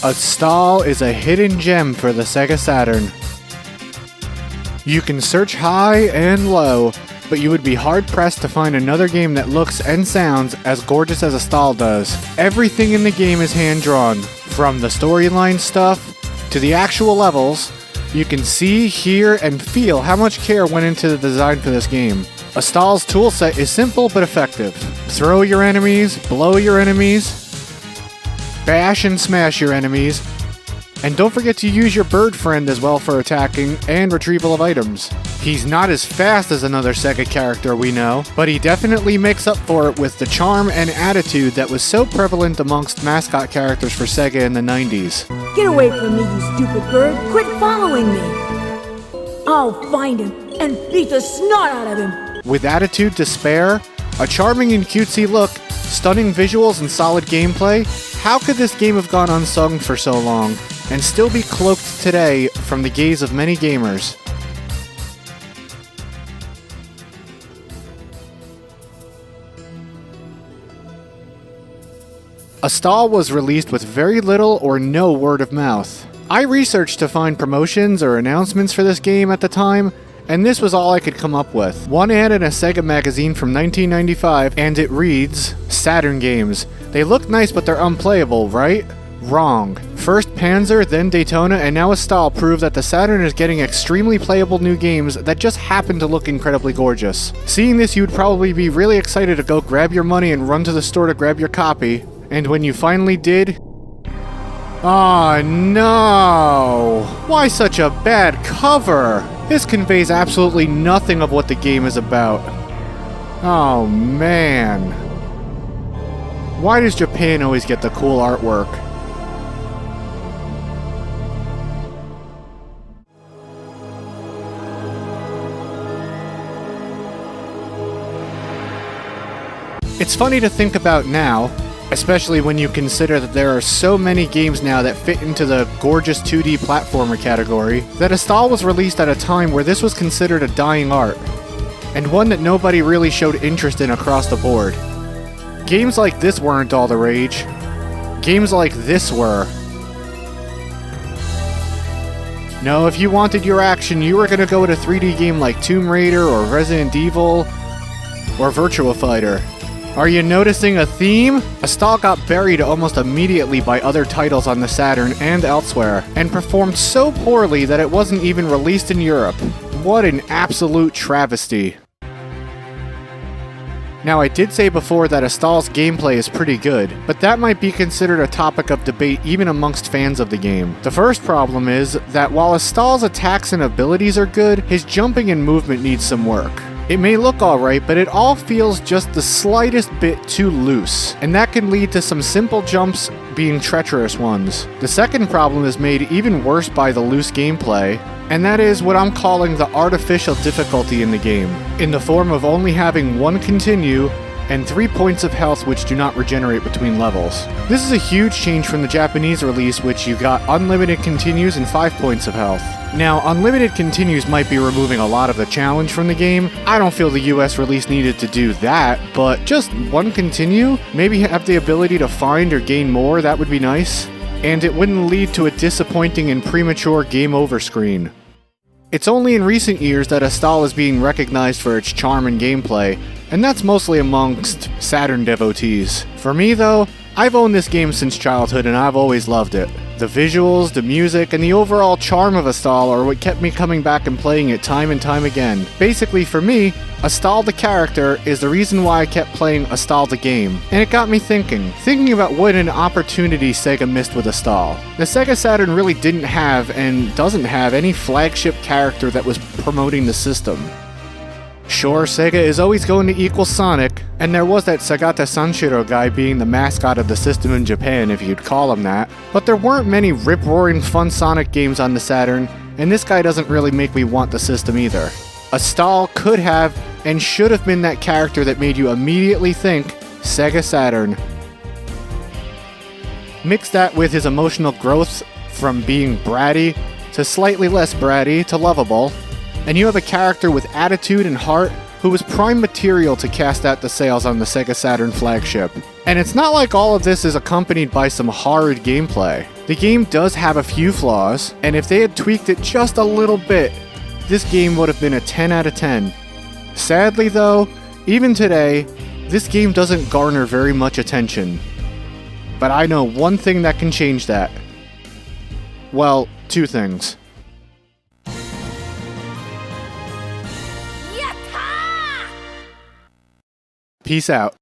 Astal is a hidden gem for the Sega Saturn. You can search high and low, but you would be hard-pressed to find another game that looks and sounds as gorgeous as Astal does. Everything in the game is hand-drawn, from the storyline stuff to the actual levels. You can see, hear, and feel how much care went into the design for this game. Astal's toolset is simple but effective. Throw your enemies, blow your enemies, bash and smash your enemies, and don't forget to use your bird friend as well for attacking and retrieval of items. He's not as fast as another Sega character we know, but he definitely makes up for it with the charm and attitude that was so prevalent amongst mascot characters for Sega in the 90s. Get away from me, you stupid bird! Quit following me! I'll find him and beat the snot out of him! With attitude to spare, a charming and cutesy look, stunning visuals, and solid gameplay, how could this game have gone unsung for so long and still be cloaked today from the gaze of many gamers? Astal was released with very little or no word of mouth. I researched to find promotions or announcements for this game at the time, and this was all I could come up with. One ad in a Sega magazine from 1995, and it reads, "Saturn games. They look nice but they're unplayable, right? Wrong. First Panzer, then Daytona, and now Astal prove that the Saturn is getting extremely playable new games that just happen to look incredibly gorgeous. Seeing this, you'd probably be really excited to go grab your money and run to the store to grab your copy. And when you finally did... oh no! Why such a bad cover? This conveys absolutely nothing of what the game is about. Oh man. Why does Japan always get the cool artwork? It's funny to think about now, especially when you consider that there are so many games now that fit into the gorgeous 2D platformer category, that Astal was released at a time where this was considered a dying art, and one that nobody really showed interest in across the board. Games like this weren't all the rage. Games like this were. No, if you wanted your action, you were gonna go with a 3D game like Tomb Raider or Resident Evil or Virtua Fighter. Are you noticing a theme? Astal got buried almost immediately by other titles on the Saturn and elsewhere, and performed so poorly that it wasn't even released in Europe. What an absolute travesty. Now, I did say before that Astal's gameplay is pretty good, but that might be considered a topic of debate even amongst fans of the game. The first problem is that while Astal's attacks and abilities are good, his jumping and movement needs some work. It may look alright, but it all feels just the slightest bit too loose, and that can lead to some simple jumps being treacherous ones. The second problem is made even worse by the loose gameplay, and that is what I'm calling the artificial difficulty in the game, in the form of only having one continue and 3 points of health which do not regenerate between levels. This is a huge change from the Japanese release, which you got unlimited continues and 5 points of health. Now, unlimited continues might be removing a lot of the challenge from the game. I don't feel the US release needed to do that, but just one continue? Maybe have the ability to find or gain more, that would be nice. And it wouldn't lead to a disappointing and premature game over screen. It's only in recent years that Astal is being recognized for its charm and gameplay, and that's mostly amongst Saturn devotees. For me though, I've owned this game since childhood and I've always loved it. The visuals, the music, and the overall charm of Astal are what kept me coming back and playing it time and time again. Basically for me, Astal the character is the reason why I kept playing Astal the game. And it got me thinking about what an opportunity Sega missed with Astal. The Sega Saturn really didn't have, and doesn't have, any flagship character that was promoting the system. Sure, Sega is always going to equal Sonic, and there was that Sagata Sanshiro guy being the mascot of the system in Japan, if you'd call him that, but there weren't many rip-roaring fun Sonic games on the Saturn, and this guy doesn't really make me want the system either. Astal could have and should have been that character that made you immediately think Sega Saturn. Mix that with his emotional growth from being bratty to slightly less bratty to lovable, and you have a character with attitude and heart who was prime material to cast out the sales on the Sega Saturn flagship. And it's not like all of this is accompanied by some horrid gameplay. The game does have a few flaws, and if they had tweaked it just a little bit, this game would have been a 10 out of 10. Sadly though, even today, this game doesn't garner very much attention. But I know one thing that can change that. Well, two things. Peace out.